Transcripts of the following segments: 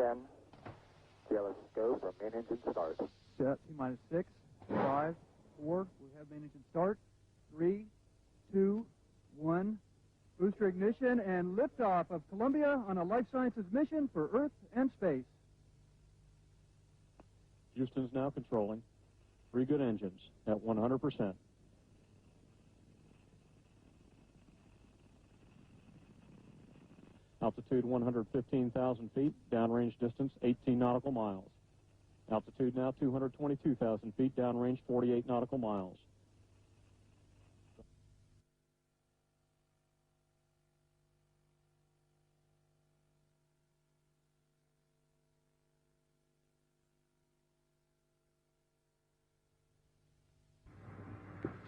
10. GLS go for main engine start. Set T-minus 6, 5, 4. We have main engine start. 3, 2, 1. Booster ignition and liftoff of Columbia on a life sciences mission for Earth and space. Houston's now controlling. 3 good engines at 100%. Altitude 115,000 feet, downrange distance 18 nautical miles. Altitude now 222,000 feet, downrange 48 nautical miles.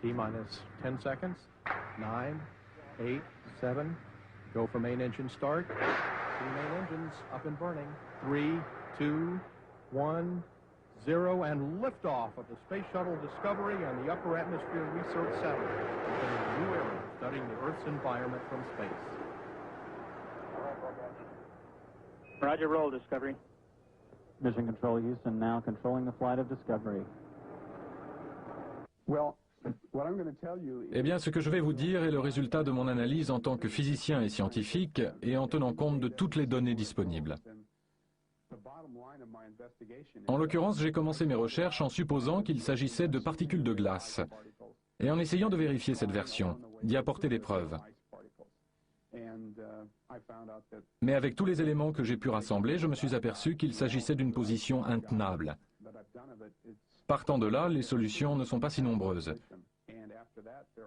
T-minus 10 seconds. 9, 8, 7. Go for main engine start. See main engines up and burning. 3, 2, 1, 0, and liftoff of the Space Shuttle Discovery and the Upper Atmosphere Research Satellite, beginning a new era studying the Earth's environment from space. Roger, roll, Discovery. Mission Control Houston now controlling the flight of Discovery. Eh bien, ce que je vais vous dire est le résultat de mon analyse en tant que physicien et scientifique et en tenant compte de toutes les données disponibles. En l'occurrence, j'ai commencé mes recherches en supposant qu'il s'agissait de particules de glace et en essayant de vérifier cette version, d'y apporter des preuves. Mais avec tous les éléments que j'ai pu rassembler, je me suis aperçu qu'il s'agissait d'une position intenable. Partant de là, les solutions ne sont pas si nombreuses.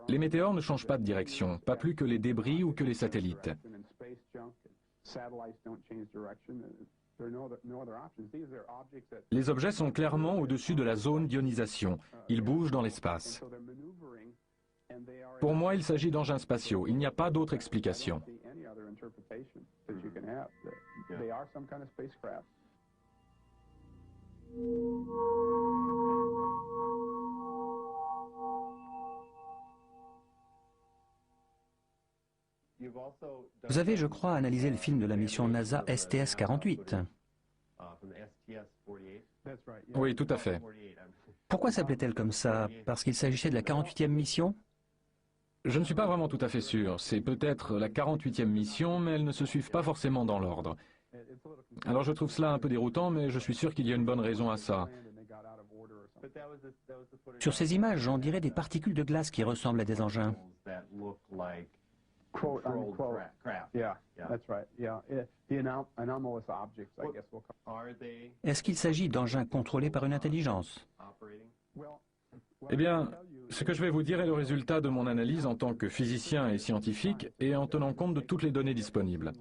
Les météores ne changent pas de direction, pas plus que les débris ou que les satellites. Les objets sont clairement au-dessus de la zone d'ionisation. Ils bougent dans l'espace. Pour moi, il s'agit d'engins spatiaux. Il n'y a pas d'autre explication. Vous avez, je crois, analysé le film de la mission NASA STS-48. Oui, tout à fait. Pourquoi s'appelait-elle comme ça? Parce qu'il s'agissait de la 48e mission? Je ne suis pas vraiment tout à fait sûr. C'est peut-être la 48e mission, mais elles ne se suivent pas forcément dans l'ordre. Alors je trouve cela un peu déroutant, mais je suis sûr qu'il y a une bonne raison à ça. Sur ces images, on dirait des particules de glace qui ressemblent à des engins. Est-ce qu'il s'agit d'engins contrôlés par une intelligence? Eh bien, ce que je vais vous dire est le résultat de mon analyse en tant que physicien et scientifique et en tenant compte de toutes les données disponibles.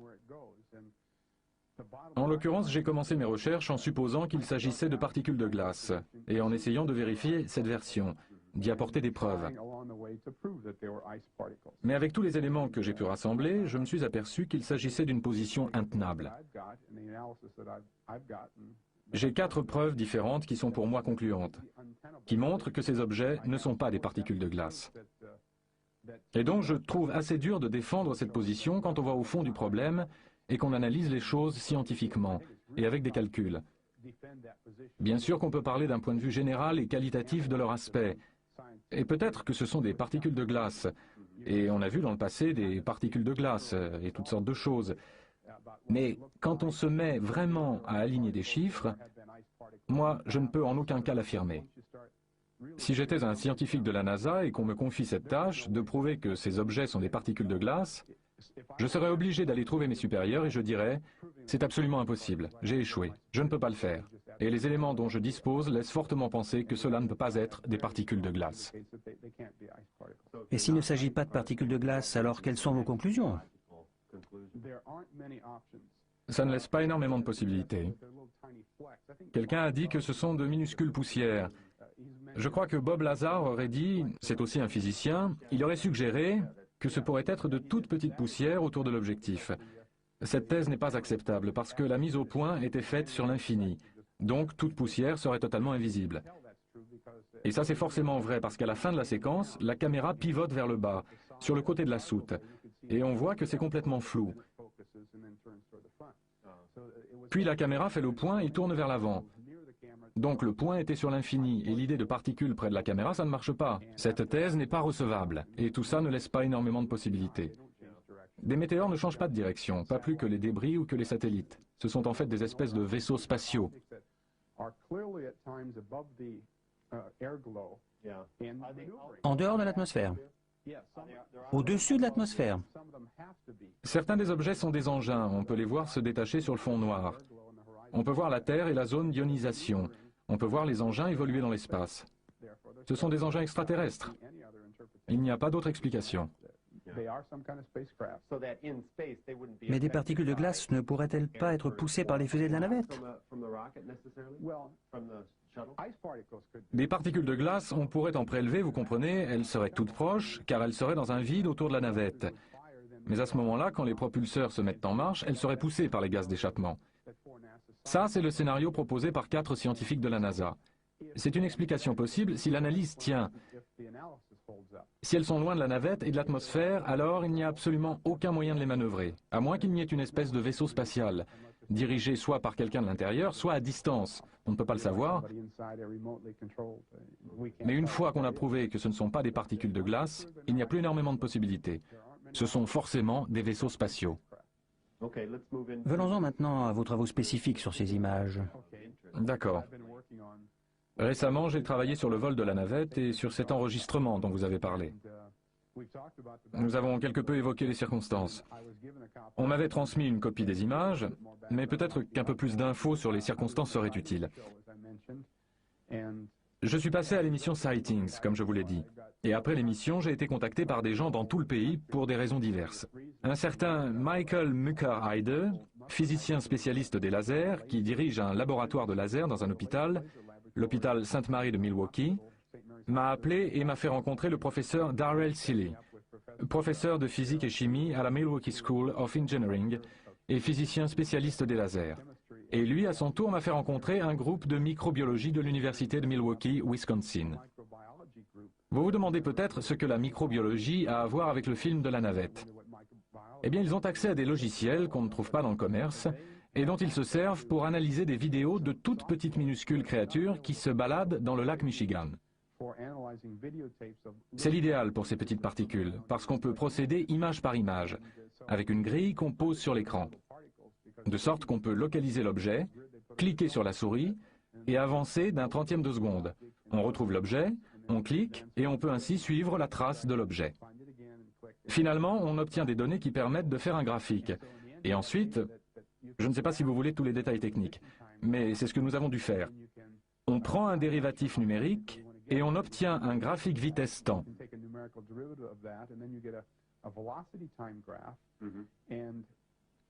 En l'occurrence, j'ai commencé mes recherches en supposant qu'il s'agissait de particules de glace et en essayant de vérifier cette version, d'y apporter des preuves. Mais avec tous les éléments que j'ai pu rassembler, je me suis aperçu qu'il s'agissait d'une position intenable. J'ai 4 preuves différentes qui sont pour moi concluantes, qui montrent que ces objets ne sont pas des particules de glace. Et donc je trouve assez dur de défendre cette position quand on va au fond du problème et qu'on analyse les choses scientifiquement et avec des calculs. Bien sûr qu'on peut parler d'un point de vue général et qualitatif de leur aspect, et peut-être que ce sont des particules de glace, et on a vu dans le passé des particules de glace et toutes sortes de choses. Mais quand on se met vraiment à aligner des chiffres, moi, je ne peux en aucun cas l'affirmer. Si j'étais un scientifique de la NASA et qu'on me confie cette tâche de prouver que ces objets sont des particules de glace, je serais obligé d'aller trouver mes supérieurs et je dirais « c'est absolument impossible, j'ai échoué, je ne peux pas le faire ». Et les éléments dont je dispose laissent fortement penser que cela ne peut pas être des particules de glace. Et s'il ne s'agit pas de particules de glace, alors quelles sont vos conclusions? Ça ne laisse pas énormément de possibilités. Quelqu'un a dit que ce sont de minuscules poussières. Je crois que Bob Lazar aurait dit, c'est aussi un physicien, il aurait suggéré que ce pourrait être de toutes petites poussières autour de l'objectif. Cette thèse n'est pas acceptable parce que la mise au point était faite sur l'infini. Donc toute poussière serait totalement invisible. Et ça c'est forcément vrai parce qu'à la fin de la séquence, la caméra pivote vers le bas, sur le côté de la soute. Et on voit que c'est complètement flou. Puis la caméra fait le point et tourne vers l'avant. Donc le point était sur l'infini et l'idée de particules près de la caméra, ça ne marche pas. Cette thèse n'est pas recevable et tout ça ne laisse pas énormément de possibilités. Des météores ne changent pas de direction, pas plus que les débris ou que les satellites. Ce sont en fait des espèces de vaisseaux spatiaux. En dehors de l'atmosphère? Au-dessus de l'atmosphère? Certains des objets sont des engins, on peut les voir se détacher sur le fond noir. On peut voir la Terre et la zone d'ionisation. On peut voir les engins évoluer dans l'espace. Ce sont des engins extraterrestres. Il n'y a pas d'autre explication. Mais des particules de glace ne pourraient-elles pas être poussées par les fusées de la navette? Des particules de glace, on pourrait en prélever, vous comprenez, elles seraient toutes proches, car elles seraient dans un vide autour de la navette. Mais à ce moment-là, quand les propulseurs se mettent en marche, elles seraient poussées par les gaz d'échappement. Ça, c'est le scénario proposé par 4 scientifiques de la NASA. C'est une explication possible si l'analyse tient. Si elles sont loin de la navette et de l'atmosphère, alors il n'y a absolument aucun moyen de les manœuvrer, à moins qu'il n'y ait une espèce de vaisseau spatial, dirigé soit par quelqu'un de l'intérieur, soit à distance. On ne peut pas le savoir. Mais une fois qu'on a prouvé que ce ne sont pas des particules de glace, il n'y a plus énormément de possibilités. Ce sont forcément des vaisseaux spatiaux. Venons-en maintenant à vos travaux spécifiques sur ces images. D'accord. Récemment, j'ai travaillé sur le vol de la navette et sur cet enregistrement dont vous avez parlé. Nous avons quelque peu évoqué les circonstances. On m'avait transmis une copie des images, mais peut-être qu'un peu plus d'infos sur les circonstances serait utile. Je suis passé à l'émission Sightings, comme je vous l'ai dit. Et après l'émission, j'ai été contacté par des gens dans tout le pays pour des raisons diverses. Un certain Michael Mucker-Heide, physicien spécialiste des lasers, qui dirige un laboratoire de laser dans un hôpital, l'hôpital Sainte-Marie de Milwaukee, m'a appelé et m'a fait rencontrer le professeur Darrell Seeley, professeur de physique et chimie à la Milwaukee School of Engineering et physicien spécialiste des lasers. Et lui, à son tour, m'a fait rencontrer un groupe de microbiologie de l'université de Milwaukee, Wisconsin. Vous vous demandez peut-être ce que la microbiologie a à voir avec le film de la navette. Eh bien, ils ont accès à des logiciels qu'on ne trouve pas dans le commerce et dont ils se servent pour analyser des vidéos de toutes petites minuscules créatures qui se baladent dans le lac Michigan. C'est l'idéal pour ces petites particules, parce qu'on peut procéder image par image, avec une grille qu'on pose sur l'écran, de sorte qu'on peut localiser l'objet, cliquer sur la souris et avancer d'un trentième de seconde. On retrouve l'objet, on clique et on peut ainsi suivre la trace de l'objet. Finalement, on obtient des données qui permettent de faire un graphique. Et ensuite, je ne sais pas si vous voulez tous les détails techniques, mais c'est ce que nous avons dû faire. On prend un dérivatif numérique et on obtient un graphique vitesse-temps.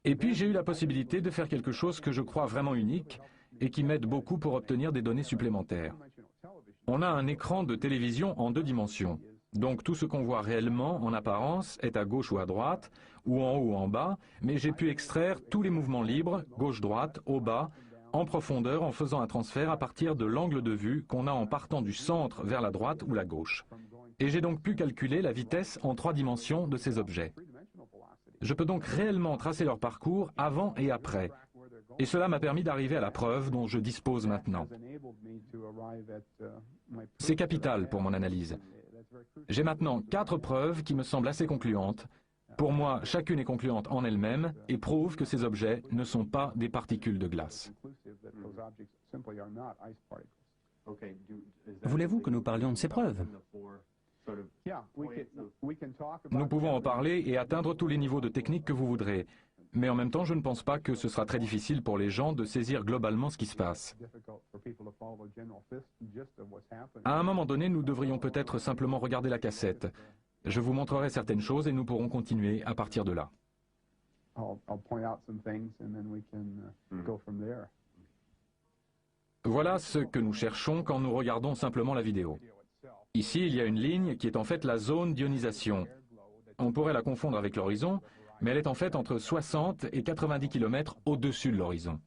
Et puis j'ai eu la possibilité de faire quelque chose que je crois vraiment unique et qui m'aide beaucoup pour obtenir des données supplémentaires. On a un écran de télévision en 2 dimensions. Donc tout ce qu'on voit réellement en apparence est à gauche ou à droite, ou en haut ou en bas, mais j'ai pu extraire tous les mouvements libres, gauche-droite, au bas, en profondeur en faisant un transfert à partir de l'angle de vue qu'on a en partant du centre vers la droite ou la gauche. Et j'ai donc pu calculer la vitesse en 3 dimensions de ces objets. Je peux donc réellement tracer leur parcours avant et après. Et cela m'a permis d'arriver à la preuve dont je dispose maintenant. C'est capital pour mon analyse. J'ai maintenant 4 preuves qui me semblent assez concluantes. Pour moi, chacune est concluante en elle-même et prouve que ces objets ne sont pas des particules de glace. Voulez-vous que nous parlions de ces preuves? Nous pouvons en parler et atteindre tous les niveaux de technique que vous voudrez. Mais en même temps, je ne pense pas que ce sera très difficile pour les gens de saisir globalement ce qui se passe. À un moment donné, nous devrions peut-être simplement regarder la cassette. Je vous montrerai certaines choses et nous pourrons continuer à partir de là. Voilà ce que nous cherchons quand nous regardons simplement la vidéo. Ici, il y a une ligne qui est en fait la zone d'ionisation. On pourrait la confondre avec l'horizon, mais elle est en fait entre 60 et 90 km au-dessus de l'horizon.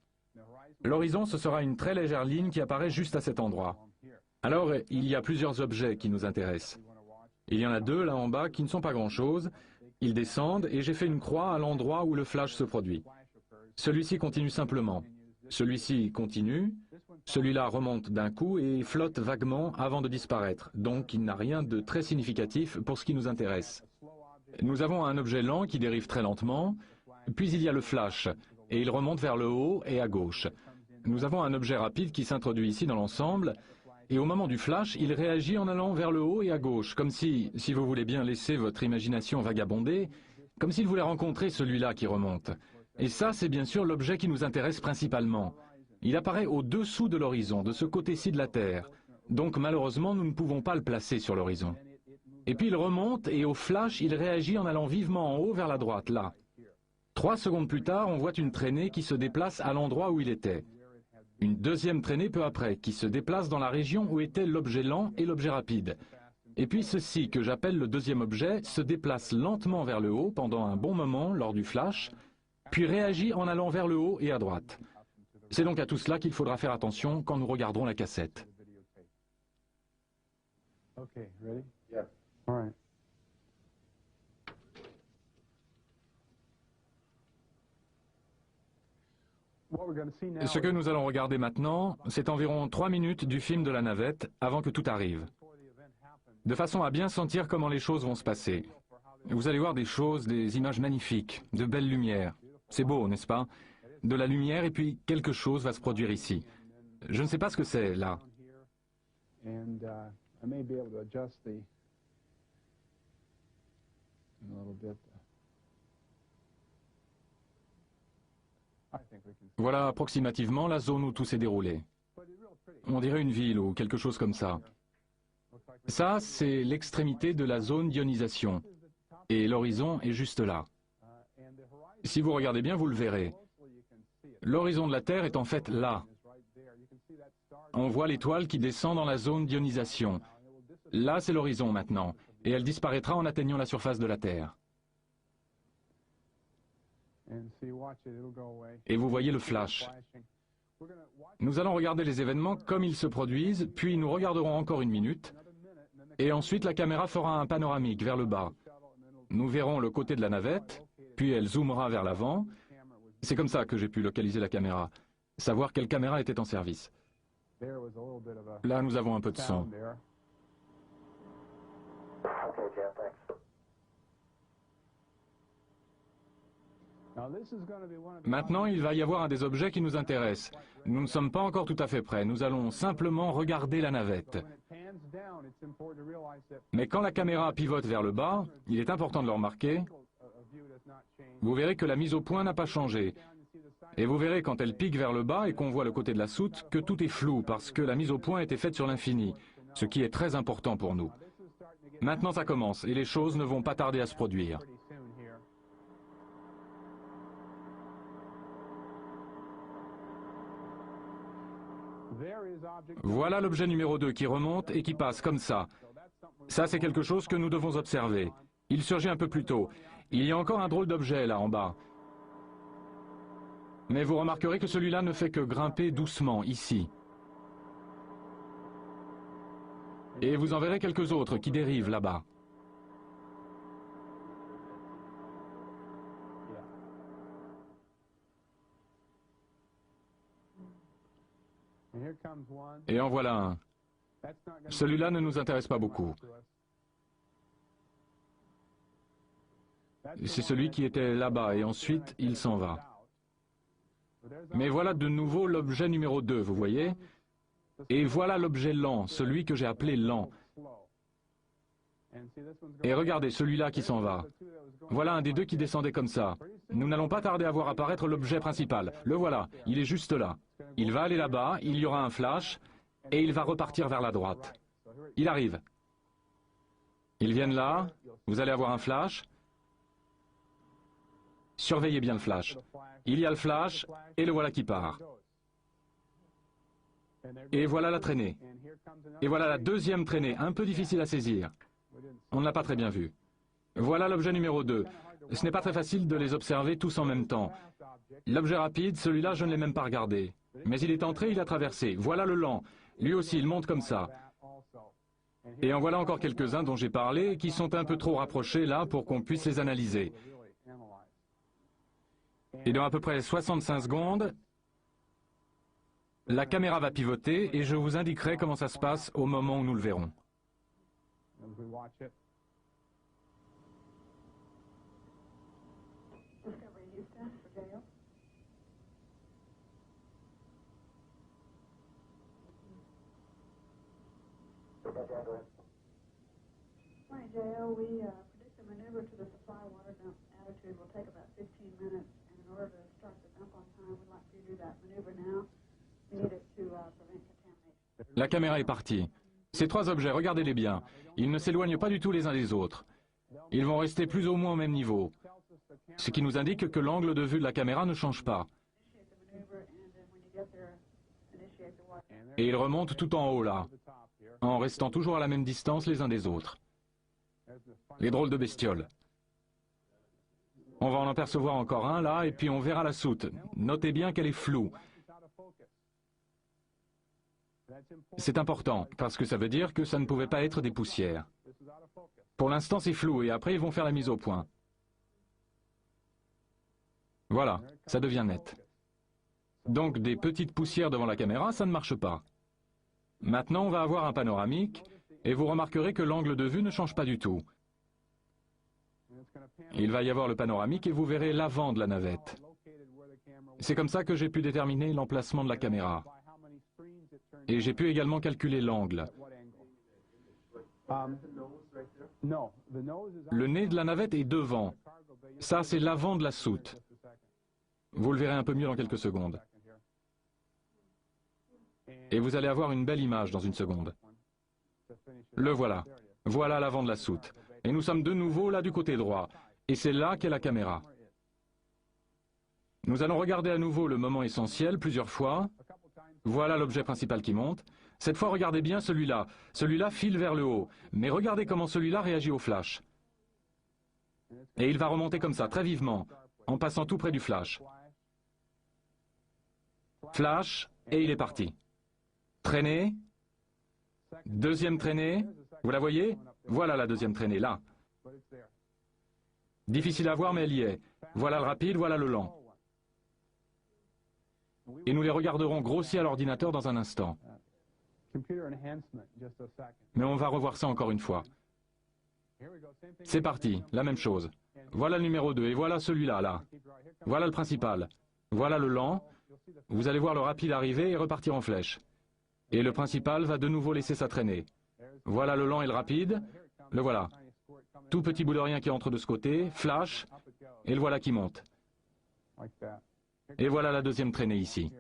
L'horizon, ce sera une très légère ligne qui apparaît juste à cet endroit. Alors, il y a plusieurs objets qui nous intéressent. Il y en a 2 là en bas qui ne sont pas grand-chose. Ils descendent et j'ai fait une croix à l'endroit où le flash se produit. Celui-ci continue simplement. Celui-ci continue. Celui-là remonte d'un coup et flotte vaguement avant de disparaître. Donc, il n'a rien de très significatif pour ce qui nous intéresse. Nous avons un objet lent qui dérive très lentement, puis il y a le flash, et il remonte vers le haut et à gauche. Nous avons un objet rapide qui s'introduit ici dans l'ensemble, et au moment du flash, il réagit en allant vers le haut et à gauche, comme si vous voulez bien laisser votre imagination vagabonder, comme s'il voulait rencontrer celui-là qui remonte. Et ça, c'est bien sûr l'objet qui nous intéresse principalement. Il apparaît au-dessous de l'horizon, de ce côté-ci de la Terre. Donc malheureusement, nous ne pouvons pas le placer sur l'horizon. Et puis il remonte et au flash, il réagit en allant vivement en haut vers la droite, là. 3 secondes plus tard, on voit une traînée qui se déplace à l'endroit où il était. Une deuxième traînée peu après, qui se déplace dans la région où était l'objet lent et l'objet rapide. Et puis ceci, que j'appelle le deuxième objet, se déplace lentement vers le haut pendant un bon moment lors du flash, puis réagit en allant vers le haut et à droite. C'est donc à tout cela qu'il faudra faire attention quand nous regarderons la cassette. Okay, ready? Yeah. All right. Ce que nous allons regarder maintenant, c'est environ 3 minutes du film de la navette avant que tout arrive. De façon à bien sentir comment les choses vont se passer. Vous allez voir des choses, des images magnifiques, de belles lumières. C'est beau, n'est-ce pas? De la lumière et puis quelque chose va se produire ici. Je ne sais pas ce que c'est, là. Voilà approximativement la zone où tout s'est déroulé. On dirait une ville ou quelque chose comme ça. Ça, c'est l'extrémité de la zone d'ionisation. Et l'horizon est juste là. Si vous regardez bien, vous le verrez. L'horizon de la Terre est en fait là. On voit l'étoile qui descend dans la zone d'ionisation. Là, c'est l'horizon maintenant. Et elle disparaîtra en atteignant la surface de la Terre. Et vous voyez le flash. Nous allons regarder les événements comme ils se produisent, puis nous regarderons encore 1 minute, et ensuite la caméra fera un panoramique vers le bas. Nous verrons le côté de la navette, puis elle zoomera vers l'avant. C'est comme ça que j'ai pu localiser la caméra, savoir quelle caméra était en service. Là, nous avons un peu de son. Maintenant, il va y avoir un des objets qui nous intéresse. Nous ne sommes pas encore tout à fait prêts. Nous allons simplement regarder la navette. Mais quand la caméra pivote vers le bas, il est important de le remarquer. Vous verrez que la mise au point n'a pas changé. Et vous verrez quand elle pique vers le bas et qu'on voit le côté de la soute que tout est flou parce que la mise au point a été faite sur l'infini, ce qui est très important pour nous. Maintenant, ça commence et les choses ne vont pas tarder à se produire. Voilà l'objet numéro 2 qui remonte et qui passe comme ça. Ça, c'est quelque chose que nous devons observer. Il surgit un peu plus tôt. Il y a encore un drôle d'objet là en bas. Mais vous remarquerez que celui-là ne fait que grimper doucement, ici. Et vous en verrez quelques autres qui dérivent là-bas. Et en voilà un. Celui-là ne nous intéresse pas beaucoup. C'est celui qui était là-bas et ensuite il s'en va. Mais voilà de nouveau l'objet numéro 2, vous voyez? Et voilà l'objet lent, celui que j'ai appelé lent. Et regardez celui-là qui s'en va. Voilà un des deux qui descendait comme ça. Nous n'allons pas tarder à voir apparaître l'objet principal. Le voilà, il est juste là. Il va aller là-bas, il y aura un flash, et il va repartir vers la droite. Il arrive. Ils viennent là, vous allez avoir un flash. Surveillez bien le flash. Il y a le flash, et le voilà qui part. Et voilà la traînée. Et voilà la deuxième traînée, un peu difficile à saisir. On ne l'a pas très bien vu. Voilà l'objet numéro 2. Ce n'est pas très facile de les observer tous en même temps. L'objet rapide, celui-là, je ne l'ai même pas regardé. Mais il est entré, il a traversé. Voilà le lent. Lui aussi, il monte comme ça. Et en voilà encore quelques-uns dont j'ai parlé, qui sont un peu trop rapprochés là pour qu'on puisse les analyser. Et dans à peu près 65 secondes, la caméra va pivoter et je vous indiquerai comment ça se passe au moment où nous le verrons. Morning, JL. We predict the maneuver to the supply water dump attitude will take about 15 minutes, and in order to start the dump on time, we'd like you to do that maneuver now. We need it to prevent contamination. La caméra est partie. Ces 3 objets, regardez-les bien. Ils ne s'éloignent pas du tout les uns des autres. Ils vont rester plus ou moins au même niveau. Ce qui nous indique que l'angle de vue de la caméra ne change pas. Et ils remontent tout en haut là, en restant toujours à la même distance les uns des autres. Les drôles de bestioles. On va en apercevoir encore un là, et puis on verra la soute. Notez bien qu'elle est floue. C'est important, parce que ça veut dire que ça ne pouvait pas être des poussières. Pour l'instant, c'est flou, et après, ils vont faire la mise au point. Voilà, ça devient net. Donc, des petites poussières devant la caméra, ça ne marche pas. Maintenant, on va avoir un panoramique, et vous remarquerez que l'angle de vue ne change pas du tout. Il va y avoir le panoramique, et vous verrez l'avant de la navette. C'est comme ça que j'ai pu déterminer l'emplacement de la caméra. Et j'ai pu également calculer l'angle. Le nez de la navette est devant. Ça, c'est l'avant de la soute. Vous le verrez un peu mieux dans quelques secondes. Et vous allez avoir une belle image dans une seconde. Le voilà. Voilà l'avant de la soute. Et nous sommes de nouveau là du côté droit. Et c'est là qu'est la caméra. Nous allons regarder à nouveau le moment essentiel plusieurs fois. Voilà l'objet principal qui monte. Cette fois, regardez bien celui-là. Celui-là file vers le haut. Mais regardez comment celui-là réagit au flash. Et il va remonter comme ça, très vivement, en passant tout près du flash. Flash, et il est parti. Traînée. Deuxième traînée. Vous la voyez? Voilà la deuxième traînée, là. Difficile à voir, mais elle y est. Voilà le rapide, voilà le lent. Et nous les regarderons grossir à l'ordinateur dans un instant. Mais on va revoir ça encore une fois. C'est parti, la même chose. Voilà le numéro 2, et voilà celui-là, là. Voilà le principal. Voilà le lent. Vous allez voir le rapide arriver et repartir en flèche. Et le principal va de nouveau laisser sa traînée. Voilà le lent et le rapide. Le voilà. Tout petit bout de rien qui entre de ce côté, flash, et le voilà qui monte. Et voilà la deuxième traînée ici.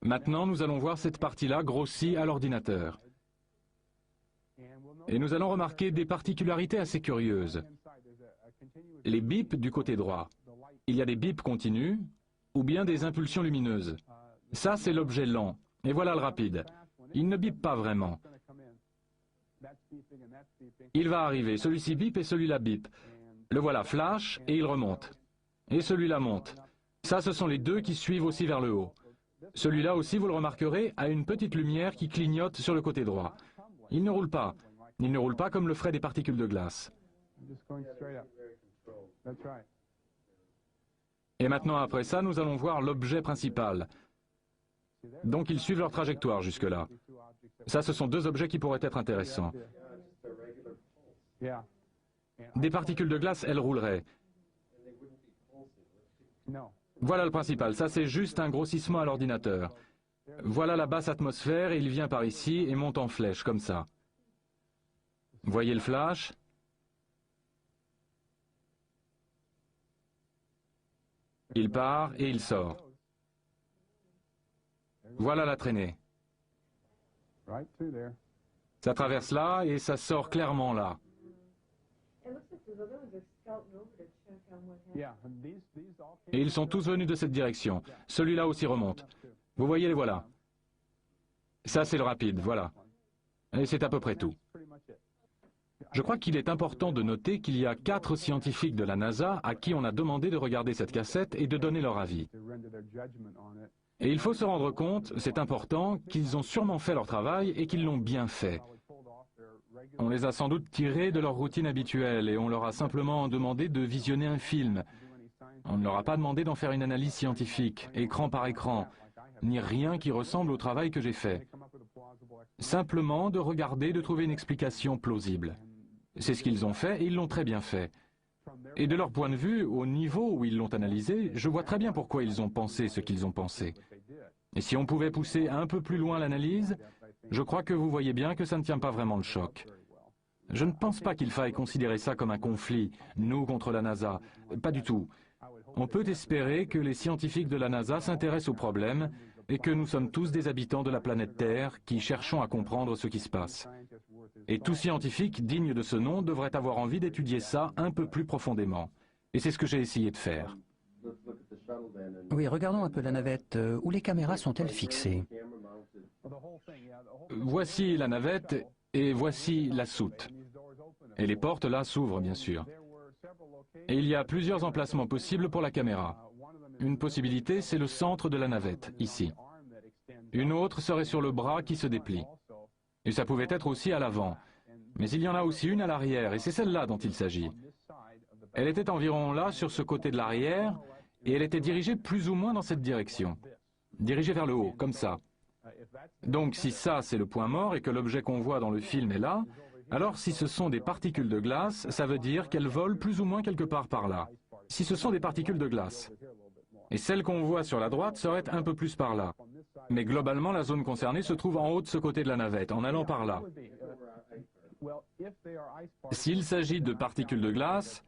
Maintenant, nous allons voir cette partie-là grossie à l'ordinateur. Et nous allons remarquer des particularités assez curieuses. Les bips du côté droit. Il y a des bips continus, ou bien des impulsions lumineuses. Ça, c'est l'objet lent. Et voilà le rapide. Il ne bip pas vraiment. Il va arriver, celui-ci bip et celui-là bip. Le voilà flash et il remonte. Et celui-là monte. Ça, ce sont les deux qui suivent aussi vers le haut. Celui-là aussi, vous le remarquerez, a une petite lumière qui clignote sur le côté droit. Il ne roule pas. Il ne roule pas comme le feraient des particules de glace. Et maintenant, après ça, nous allons voir l'objet principal. Donc, ils suivent leur trajectoire jusque-là. Ça, ce sont deux objets qui pourraient être intéressants. Des particules de glace, elles rouleraient. Voilà le principal. Ça, c'est juste un grossissement à l'ordinateur. Voilà la basse atmosphère, et il vient par ici et monte en flèche, comme ça. Voyez le flash? Il part et il sort. Voilà la traînée. Ça traverse là et ça sort clairement là. Et ils sont tous venus de cette direction. Celui-là aussi remonte. Vous voyez les voilà. Ça c'est le rapide, voilà. Et c'est à peu près tout. Je crois qu'il est important de noter qu'il y a 4 scientifiques de la NASA à qui on a demandé de regarder cette cassette et de donner leur avis. Et il faut se rendre compte, c'est important, qu'ils ont sûrement fait leur travail et qu'ils l'ont bien fait. On les a sans doute tirés de leur routine habituelle et on leur a simplement demandé de visionner un film. On ne leur a pas demandé d'en faire une analyse scientifique, écran par écran, ni rien qui ressemble au travail que j'ai fait. Simplement de regarder, de trouver une explication plausible. C'est ce qu'ils ont fait et ils l'ont très bien fait. Et de leur point de vue, au niveau où ils l'ont analysé, je vois très bien pourquoi ils ont pensé ce qu'ils ont pensé. Et si on pouvait pousser un peu plus loin l'analyse, je crois que vous voyez bien que ça ne tient pas vraiment le choc. Je ne pense pas qu'il faille considérer ça comme un conflit, nous contre la NASA. Pas du tout. On peut espérer que les scientifiques de la NASA s'intéressent au problème et que nous sommes tous des habitants de la planète Terre qui cherchons à comprendre ce qui se passe. Et tout scientifique digne de ce nom devrait avoir envie d'étudier ça un peu plus profondément. Et c'est ce que j'ai essayé de faire. Oui, regardons un peu la navette. Où les caméras sont-elles fixées? Voici la navette et voici la soute. Et les portes là s'ouvrent bien sûr. Et il y a plusieurs emplacements possibles pour la caméra. Une possibilité, c'est le centre de la navette, ici. Une autre serait sur le bras qui se déplie. Et ça pouvait être aussi à l'avant. Mais il y en a aussi une à l'arrière, et c'est celle-là dont il s'agit. Elle était environ là, sur ce côté de l'arrière, et elle était dirigée plus ou moins dans cette direction. Dirigée vers le haut, comme ça. Donc si ça c'est le point mort et que l'objet qu'on voit dans le film est là, alors si ce sont des particules de glace, ça veut dire qu'elles volent plus ou moins quelque part par là. Si ce sont des particules de glace. Et celle qu'on voit sur la droite serait un peu plus par là. Mais globalement, la zone concernée se trouve en haut de ce côté de la navette, en allant par là. S'il s'agit de particules de glace,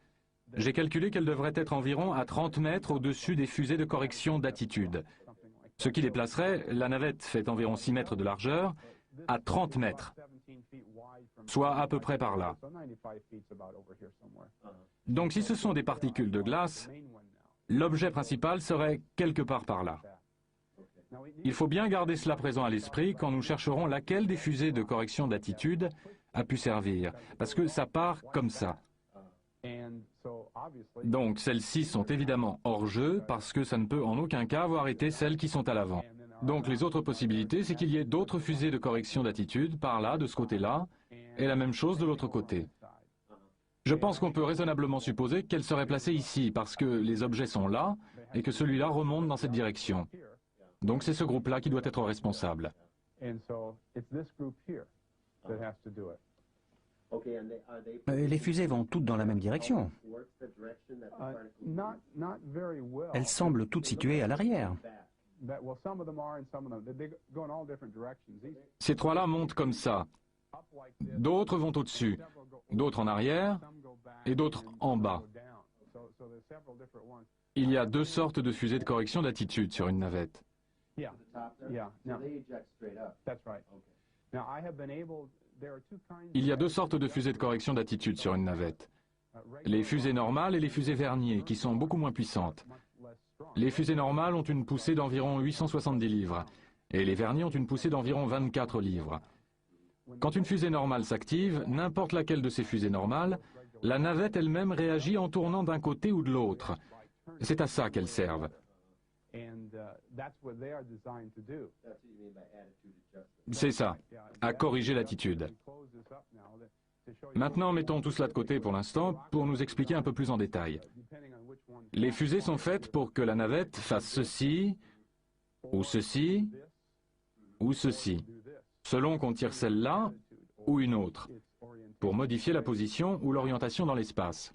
j'ai calculé qu'elles devraient être environ à 30 mètres au-dessus des fusées de correction d'attitude. Ce qui les placerait, la navette fait environ 6 mètres de largeur, à 30 mètres, soit à peu près par là. Donc si ce sont des particules de glace, l'objet principal serait quelque part par là. Il faut bien garder cela présent à l'esprit quand nous chercherons laquelle des fusées de correction d'attitude a pu servir, parce que ça part comme ça. Donc celles-ci sont évidemment hors jeu parce que ça ne peut en aucun cas avoir été celles qui sont à l'avant. Donc les autres possibilités, c'est qu'il y ait d'autres fusées de correction d'attitude par là, de ce côté-là, et la même chose de l'autre côté. Je pense qu'on peut raisonnablement supposer qu'elles seraient placées ici parce que les objets sont là et que celui-là remonte dans cette direction. Donc c'est ce groupe-là qui doit être responsable. Les fusées vont toutes dans la même direction. Elles semblent toutes situées à l'arrière. Ces trois-là montent comme ça. D'autres vont au-dessus, d'autres en arrière et d'autres en bas. Il y a deux sortes de fusées de correction d'attitude sur une navette. Il y a deux sortes de fusées de correction d'attitude sur une navette. Les fusées normales et les fusées Vernier, qui sont beaucoup moins puissantes. Les fusées normales ont une poussée d'environ 870 livres, et les Vernier ont une poussée d'environ 24 livres. Quand une fusée normale s'active, n'importe laquelle de ces fusées normales, la navette elle-même réagit en tournant d'un côté ou de l'autre. C'est à ça qu'elles servent. C'est ça, à corriger l'attitude. Maintenant, mettons tout cela de côté pour l'instant pour nous expliquer un peu plus en détail. Les fusées sont faites pour que la navette fasse ceci, ou ceci, ou ceci, selon qu'on tire celle-là ou une autre, pour modifier la position ou l'orientation dans l'espace.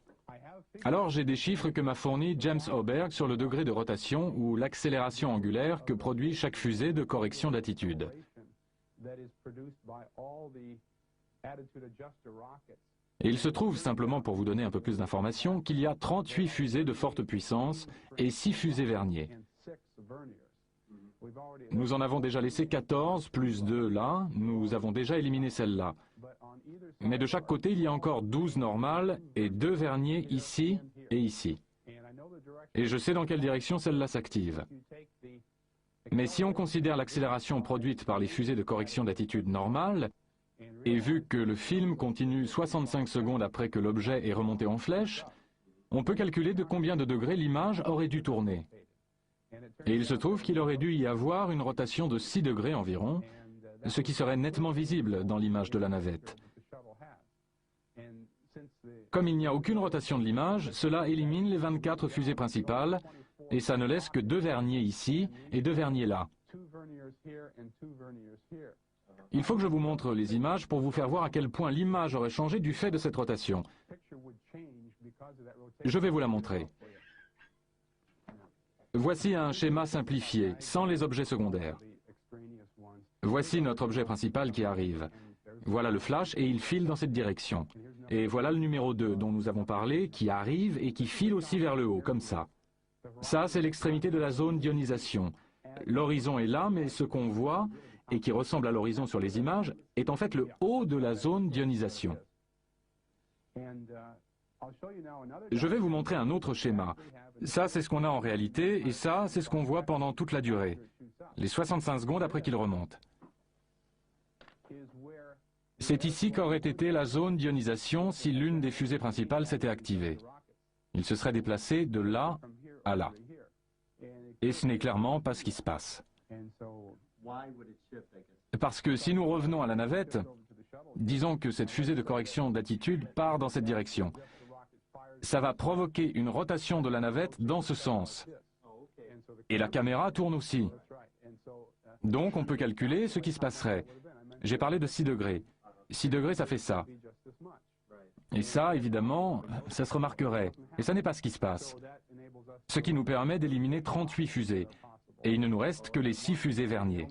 Alors j'ai des chiffres que m'a fourni James Oberg sur le degré de rotation ou l'accélération angulaire que produit chaque fusée de correction d'attitude. Et il se trouve, simplement pour vous donner un peu plus d'informations, qu'il y a 38 fusées de forte puissance et 6 fusées Vernier. Nous en avons déjà laissé 14, plus 2 là, nous avons déjà éliminé celle-là. Mais de chaque côté, il y a encore 12 normales et 2 Vernier ici et ici. Et je sais dans quelle direction celle-là s'active. Mais si on considère l'accélération produite par les fusées de correction d'attitude normale, et vu que le film continue 65 secondes après que l'objet est remonté en flèche, on peut calculer de combien de degrés l'image aurait dû tourner. Et il se trouve qu'il aurait dû y avoir une rotation de 6 degrés environ, ce qui serait nettement visible dans l'image de la navette. Comme il n'y a aucune rotation de l'image, cela élimine les 24 fusées principales, et ça ne laisse que 2 Vernier ici et 2 Vernier là. Il faut que je vous montre les images pour vous faire voir à quel point l'image aurait changé du fait de cette rotation. Je vais vous la montrer. Voici un schéma simplifié, sans les objets secondaires. Voici notre objet principal qui arrive. Voilà le flash et il file dans cette direction. Et voilà le numéro 2 dont nous avons parlé, qui arrive et qui file aussi vers le haut, comme ça. Ça, c'est l'extrémité de la zone d'ionisation. L'horizon est là, mais ce qu'on voit, et qui ressemble à l'horizon sur les images, est en fait le haut de la zone d'ionisation. Je vais vous montrer un autre schéma. Ça, c'est ce qu'on a en réalité, et ça, c'est ce qu'on voit pendant toute la durée, les 65 secondes après qu'il remonte. C'est ici qu'aurait été la zone d'ionisation si l'une des fusées principales s'était activée. Il se serait déplacé de là à là. Et ce n'est clairement pas ce qui se passe. Parce que si nous revenons à la navette, disons que cette fusée de correction d'attitude part dans cette direction. Ça va provoquer une rotation de la navette dans ce sens. Et la caméra tourne aussi. Donc on peut calculer ce qui se passerait. J'ai parlé de 6 degrés. 6 degrés, ça fait ça. Et ça, évidemment, ça se remarquerait. Et ça n'est pas ce qui se passe. Ce qui nous permet d'éliminer 38 fusées. Et il ne nous reste que les 6 fusées Vernier.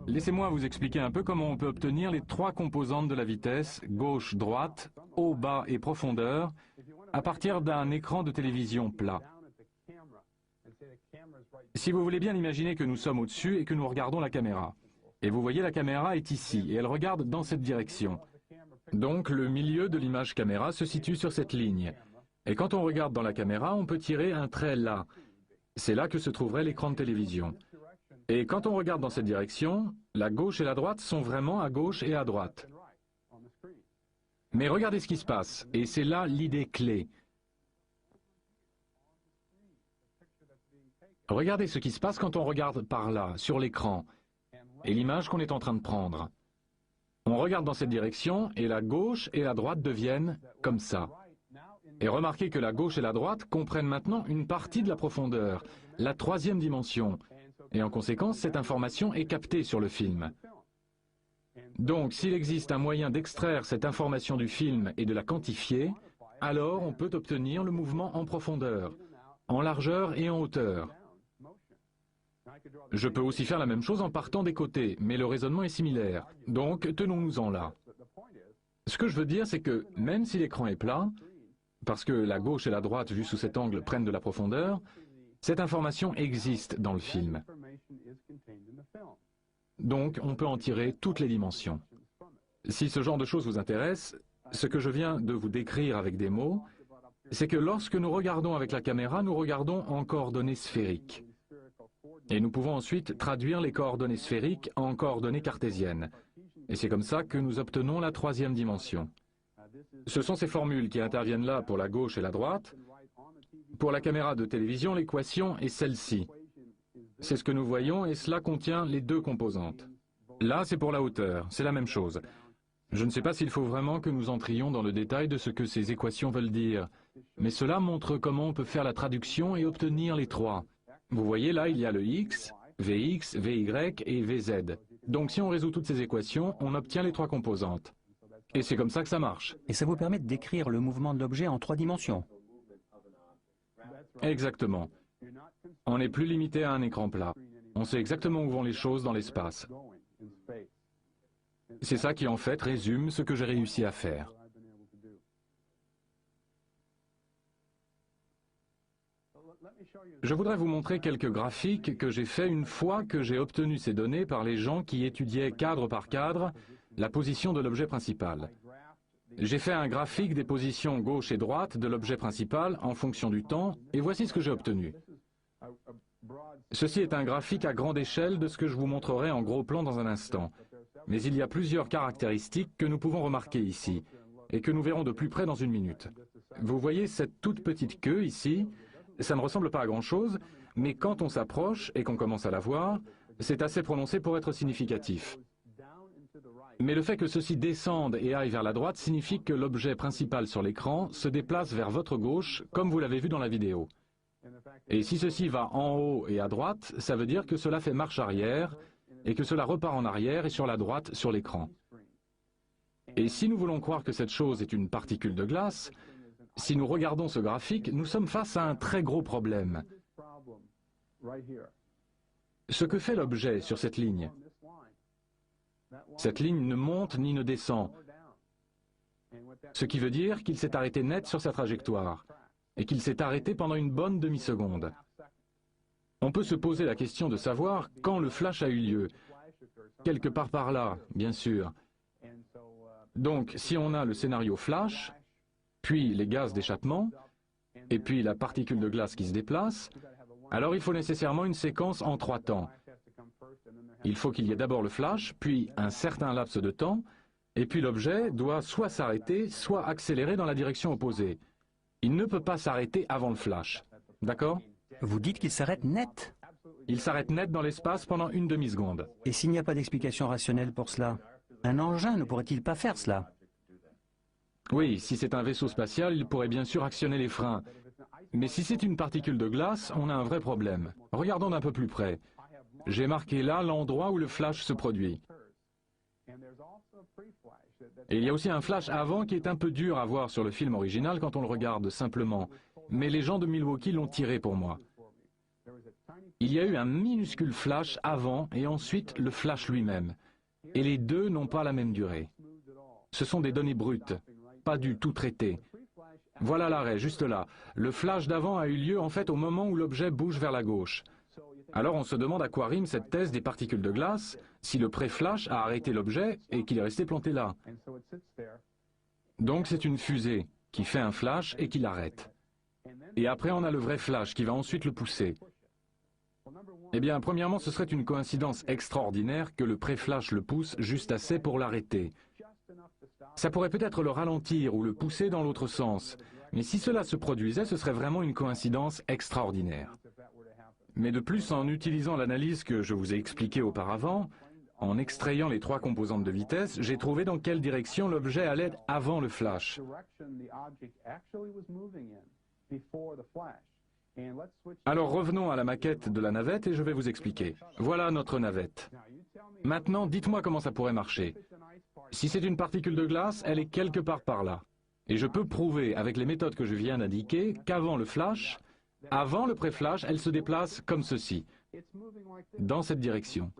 Laissez-moi vous expliquer un peu comment on peut obtenir les 3 composantes de la vitesse, gauche, droite, haut, bas et profondeur, à partir d'un écran de télévision plat. Si vous voulez bien imaginer que nous sommes au-dessus et que nous regardons la caméra. Et vous voyez, la caméra est ici, et elle regarde dans cette direction. Donc le milieu de l'image caméra se situe sur cette ligne. Et quand on regarde dans la caméra, on peut tirer un trait là. C'est là que se trouverait l'écran de télévision. Et quand on regarde dans cette direction, la gauche et la droite sont vraiment à gauche et à droite. Mais regardez ce qui se passe, et c'est là l'idée clé. Regardez ce qui se passe quand on regarde par là, sur l'écran, et l'image qu'on est en train de prendre. On regarde dans cette direction, et la gauche et la droite deviennent comme ça. Et remarquez que la gauche et la droite comprennent maintenant une partie de la profondeur, la 3e dimension. Et en conséquence, cette information est captée sur le film. Donc, s'il existe un moyen d'extraire cette information du film et de la quantifier, alors on peut obtenir le mouvement en profondeur, en largeur et en hauteur. Je peux aussi faire la même chose en partant des côtés, mais le raisonnement est similaire. Donc, tenons-nous-en là. Ce que je veux dire, c'est que même si l'écran est plat, parce que la gauche et la droite, vues sous cet angle, prennent de la profondeur, cette information existe dans le film. Donc, on peut en tirer toutes les dimensions. Si ce genre de choses vous intéresse, ce que je viens de vous décrire avec des mots, c'est que lorsque nous regardons avec la caméra, nous regardons en coordonnées sphériques. Et nous pouvons ensuite traduire les coordonnées sphériques en coordonnées cartésiennes. Et c'est comme ça que nous obtenons la 3e dimension. Ce sont ces formules qui interviennent là pour la gauche et la droite. Pour la caméra de télévision, l'équation est celle-ci. C'est ce que nous voyons et cela contient les 2 composantes. Là, c'est pour la hauteur, c'est la même chose. Je ne sais pas s'il faut vraiment que nous entrions dans le détail de ce que ces équations veulent dire, mais cela montre comment on peut faire la traduction et obtenir les 3. Vous voyez, là, il y a le X, Vx, Vy et Vz. Donc si on résout toutes ces équations, on obtient les 3 composantes. Et c'est comme ça que ça marche. Et ça vous permet de décrire le mouvement de l'objet en 3 dimensions. Exactement. On n'est plus limité à un écran plat. On sait exactement où vont les choses dans l'espace. C'est ça qui en fait résume ce que j'ai réussi à faire. Je voudrais vous montrer quelques graphiques que j'ai faits une fois que j'ai obtenu ces données par les gens qui étudiaient cadre par cadre la position de l'objet principal. J'ai fait un graphique des positions gauche et droite de l'objet principal en fonction du temps, et voici ce que j'ai obtenu. Ceci est un graphique à grande échelle de ce que je vous montrerai en gros plan dans un instant. Mais il y a plusieurs caractéristiques que nous pouvons remarquer ici, et que nous verrons de plus près dans une minute. Vous voyez cette toute petite queue ici, ça ne ressemble pas à grand-chose, mais quand on s'approche et qu'on commence à la voir, c'est assez prononcé pour être significatif. Mais le fait que ceci descende et aille vers la droite signifie que l'objet principal sur l'écran se déplace vers votre gauche, comme vous l'avez vu dans la vidéo. Et si ceci va en haut et à droite, ça veut dire que cela fait marche arrière, et que cela repart en arrière et sur la droite sur l'écran. Et si nous voulons croire que cette chose est une particule de glace, si nous regardons ce graphique, nous sommes face à un très gros problème. Ce que fait l'objet sur cette ligne ne monte ni ne descend, ce qui veut dire qu'il s'est arrêté net sur sa trajectoire, et qu'il s'est arrêté pendant une bonne demi-seconde. On peut se poser la question de savoir quand le flash a eu lieu. Quelque part par là, bien sûr. Donc, si on a le scénario flash, puis les gaz d'échappement, et puis la particule de glace qui se déplace, alors il faut nécessairement une séquence en 3 temps. Il faut qu'il y ait d'abord le flash, puis un certain laps de temps, et puis l'objet doit soit s'arrêter, soit accélérer dans la direction opposée. Il ne peut pas s'arrêter avant le flash. D'accord? Vous dites qu'il s'arrête net. Il s'arrête net dans l'espace pendant une demi-seconde. Et s'il n'y a pas d'explication rationnelle pour cela, un engin ne pourrait-il pas faire cela? Oui, si c'est un vaisseau spatial, il pourrait bien sûr actionner les freins. Mais si c'est une particule de glace, on a un vrai problème. Regardons d'un peu plus près. J'ai marqué là l'endroit où le flash se produit. Et il y a aussi un flash avant qui est un peu dur à voir sur le film original quand on le regarde simplement. Mais les gens de Milwaukee l'ont tiré pour moi. Il y a eu un minuscule flash avant et ensuite le flash lui-même. Et les deux n'ont pas la même durée. Ce sont des données brutes, pas du tout traitées. Voilà l'arrêt, juste là. Le flash d'avant a eu lieu en fait au moment où l'objet bouge vers la gauche. Alors on se demande à quoi rime cette thèse des particules de glace si le pré-flash a arrêté l'objet et qu'il est resté planté là. Donc c'est une fusée qui fait un flash et qui l'arrête. Et après on a le vrai flash qui va ensuite le pousser. Eh bien, premièrement, ce serait une coïncidence extraordinaire que le pré-flash le pousse juste assez pour l'arrêter. Ça pourrait peut-être le ralentir ou le pousser dans l'autre sens. Mais si cela se produisait, ce serait vraiment une coïncidence extraordinaire. Mais de plus, en utilisant l'analyse que je vous ai expliquée auparavant, en extrayant les 3 composantes de vitesse, j'ai trouvé dans quelle direction l'objet allait avant le flash. Alors revenons à la maquette de la navette et je vais vous expliquer. Voilà notre navette. Maintenant, dites-moi comment ça pourrait marcher. Si c'est une particule de glace, elle est quelque part par là. Et je peux prouver, avec les méthodes que je viens d'indiquer, qu'avant le flash, avant le pré-flash, elle se déplace comme ceci, dans cette direction.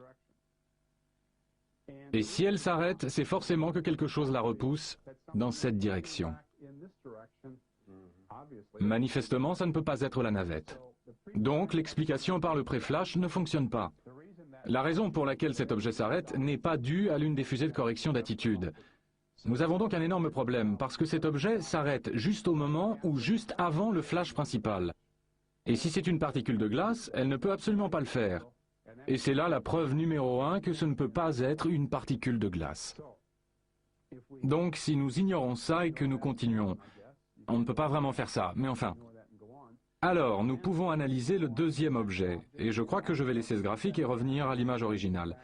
Et si elle s'arrête, c'est forcément que quelque chose la repousse dans cette direction. Manifestement, ça ne peut pas être la navette. Donc, l'explication par le pré-flash ne fonctionne pas. La raison pour laquelle cet objet s'arrête n'est pas due à l'une des fusées de correction d'attitude. Nous avons donc un énorme problème, parce que cet objet s'arrête juste au moment ou juste avant le flash principal. Et si c'est une particule de glace, elle ne peut absolument pas le faire. Et c'est là la preuve numéro 1 que ce ne peut pas être une particule de glace. Donc, si nous ignorons ça et que nous continuons, on ne peut pas vraiment faire ça, mais enfin. Alors, nous pouvons analyser le deuxième objet, et je crois que je vais laisser ce graphique et revenir à l'image originale.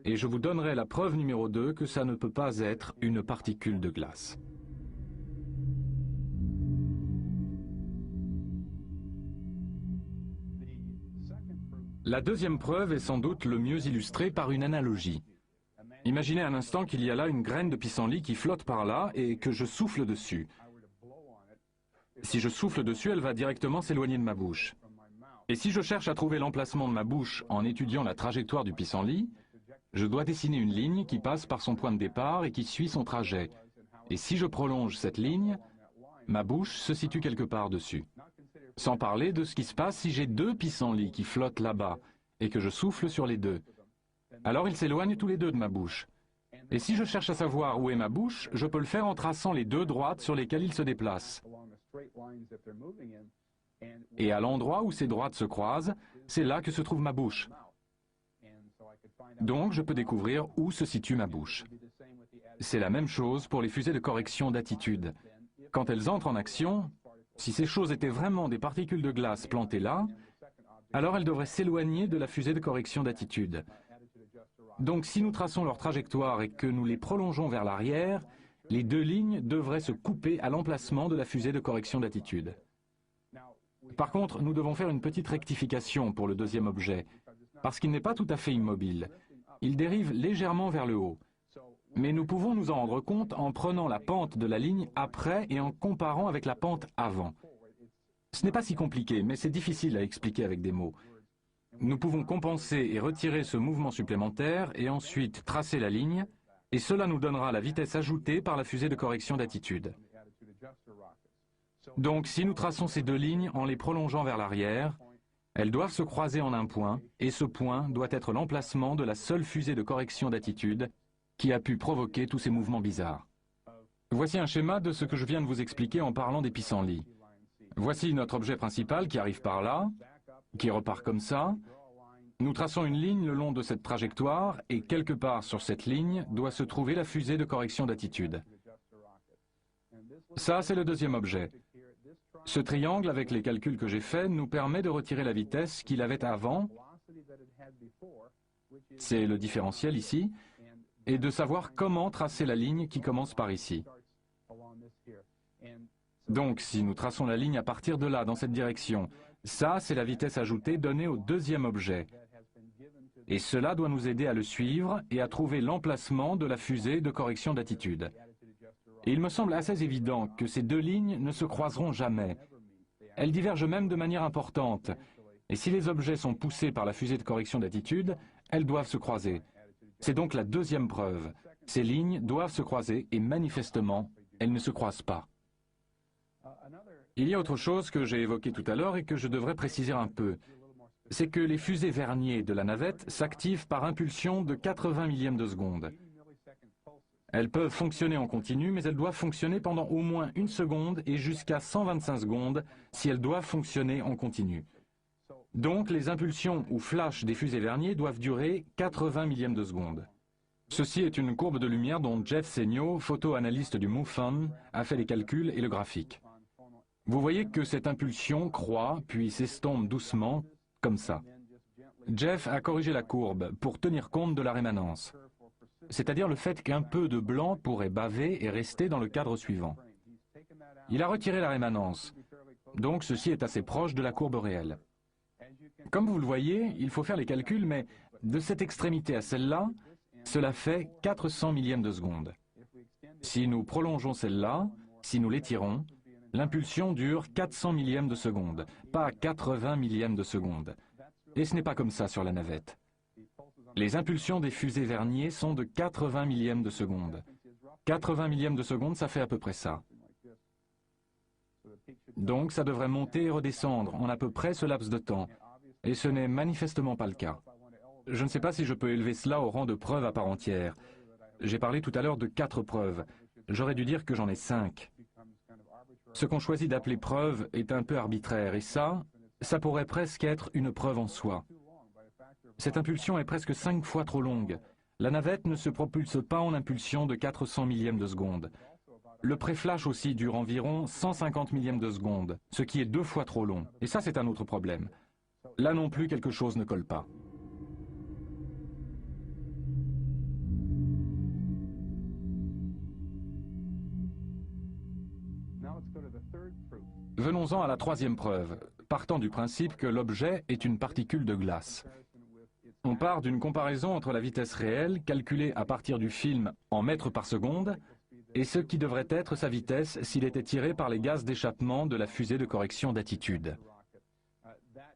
Et je vous donnerai la preuve numéro 2 que ça ne peut pas être une particule de glace. La deuxième preuve est sans doute le mieux illustrée par une analogie. Imaginez un instant qu'il y a là une graine de pissenlit qui flotte par là et que je souffle dessus. Si je souffle dessus, elle va directement s'éloigner de ma bouche. Et si je cherche à trouver l'emplacement de ma bouche en étudiant la trajectoire du pissenlit, je dois dessiner une ligne qui passe par son point de départ et qui suit son trajet. Et si je prolonge cette ligne, ma bouche se situe quelque part dessus. Sans parler de ce qui se passe si j'ai 2 pissenlits qui flottent là-bas et que je souffle sur les 2. Alors ils s'éloignent tous les 2 de ma bouche. Et si je cherche à savoir où est ma bouche, je peux le faire en traçant les 2 droites sur lesquelles ils se déplacent. Et à l'endroit où ces droites se croisent, c'est là que se trouve ma bouche. Donc je peux découvrir où se situe ma bouche. C'est la même chose pour les fusées de correction d'attitude. Quand elles entrent en action, si ces choses étaient vraiment des particules de glace plantées là, alors elles devraient s'éloigner de la fusée de correction d'attitude. Donc si nous traçons leur trajectoire et que nous les prolongeons vers l'arrière, les 2 lignes devraient se couper à l'emplacement de la fusée de correction d'attitude. Par contre, nous devons faire une petite rectification pour le deuxième objet, parce qu'il n'est pas tout à fait immobile. Il dérive légèrement vers le haut. Mais nous pouvons nous en rendre compte en prenant la pente de la ligne après et en comparant avec la pente avant. Ce n'est pas si compliqué, mais c'est difficile à expliquer avec des mots. Nous pouvons compenser et retirer ce mouvement supplémentaire et ensuite tracer la ligne, et cela nous donnera la vitesse ajoutée par la fusée de correction d'attitude. Donc si nous traçons ces 2 lignes en les prolongeant vers l'arrière, Elles doivent se croiser en un point, et ce point doit être l'emplacement de la seule fusée de correction d'attitude qui a pu provoquer tous ces mouvements bizarres. Voici un schéma de ce que je viens de vous expliquer en parlant des pissenlits. Voici notre objet principal qui arrive par là, qui repart comme ça. Nous traçons une ligne le long de cette trajectoire, et quelque part sur cette ligne doit se trouver la fusée de correction d'attitude. Ça, c'est le deuxième objet. Ce triangle, avec les calculs que j'ai faits, nous permet de retirer la vitesse qu'il avait avant, c'est le différentiel ici, et de savoir comment tracer la ligne qui commence par ici. Donc, si nous traçons la ligne à partir de là, dans cette direction, ça, c'est la vitesse ajoutée donnée au deuxième objet. Et cela doit nous aider à le suivre et à trouver l'emplacement de la fusée de correction d'attitude. Et il me semble assez évident que ces deux lignes ne se croiseront jamais. Elles divergent même de manière importante. Et si les objets sont poussés par la fusée de correction d'attitude, elles doivent se croiser. C'est donc la deuxième preuve. Ces lignes doivent se croiser et manifestement, elles ne se croisent pas. Il y a autre chose que j'ai évoqué tout à l'heure et que je devrais préciser un peu. C'est que les fusées verniers de la navette s'activent par impulsion de 80 millièmes de seconde. Elles peuvent fonctionner en continu, mais elles doivent fonctionner pendant au moins 1 seconde et jusqu'à 125 secondes si elles doivent fonctionner en continu. Donc les impulsions ou flashs des fusées verniers doivent durer 80 millièmes de seconde. Ceci est une courbe de lumière dont Jeff Seigno, photo-analyste du MUFON, a fait les calculs et le graphique. Vous voyez que cette impulsion croît puis s'estompe doucement, comme ça. Jeff a corrigé la courbe pour tenir compte de la rémanence, c'est-à-dire le fait qu'un peu de blanc pourrait baver et rester dans le cadre suivant. Il a retiré la rémanence, donc ceci est assez proche de la courbe réelle. Comme vous le voyez, il faut faire les calculs, mais de cette extrémité à celle-là, cela fait 400 millièmes de seconde. Si nous prolongeons celle-là, si nous l'étirons, l'impulsion dure 400 millièmes de seconde, pas 80 millièmes de seconde. Et ce n'est pas comme ça sur la navette. Les impulsions des fusées verniers sont de 80 millièmes de seconde. 80 millièmes de seconde, ça fait à peu près ça. Donc ça devrait monter et redescendre en à peu près ce laps de temps. Et ce n'est manifestement pas le cas. Je ne sais pas si je peux élever cela au rang de preuve à part entière. J'ai parlé tout à l'heure de 4 preuves. J'aurais dû dire que j'en ai 5. Ce qu'on choisit d'appeler preuve est un peu arbitraire, et ça pourrait presque être une preuve en soi. Cette impulsion est presque 5 fois trop longue. La navette ne se propulse pas en impulsion de 400 millièmes de seconde. Le pré-flash aussi dure environ 150 millièmes de seconde, ce qui est 2 fois trop long. Et ça, c'est un autre problème. Là non plus, quelque chose ne colle pas. Venons-en à la troisième preuve, partant du principe que l'objet est une particule de glace. On part d'une comparaison entre la vitesse réelle, calculée à partir du film en mètres par seconde, et ce qui devrait être sa vitesse s'il était tiré par les gaz d'échappement de la fusée de correction d'attitude.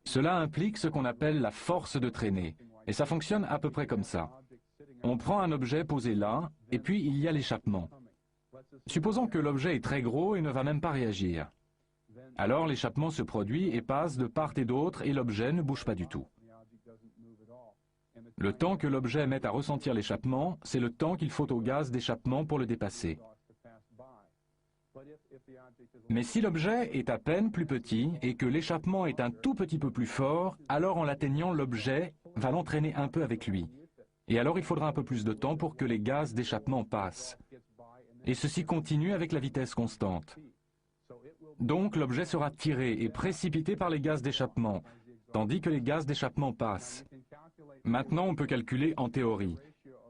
Cela implique ce qu'on appelle la force de traînée, et ça fonctionne à peu près comme ça. On prend un objet posé là, et puis il y a l'échappement. Supposons que l'objet est très gros et ne va même pas réagir. Alors l'échappement se produit et passe de part et d'autre et l'objet ne bouge pas du tout. Le temps que l'objet met à ressentir l'échappement, c'est le temps qu'il faut au gaz d'échappement pour le dépasser. Mais si l'objet est à peine plus petit et que l'échappement est un tout petit peu plus fort, alors en l'atteignant, l'objet va l'entraîner un peu avec lui. Et alors il faudra un peu plus de temps pour que les gaz d'échappement passent. Et ceci continue avec la vitesse constante. Donc l'objet sera tiré et précipité par les gaz d'échappement, tandis que les gaz d'échappement passent. Maintenant, on peut calculer en théorie,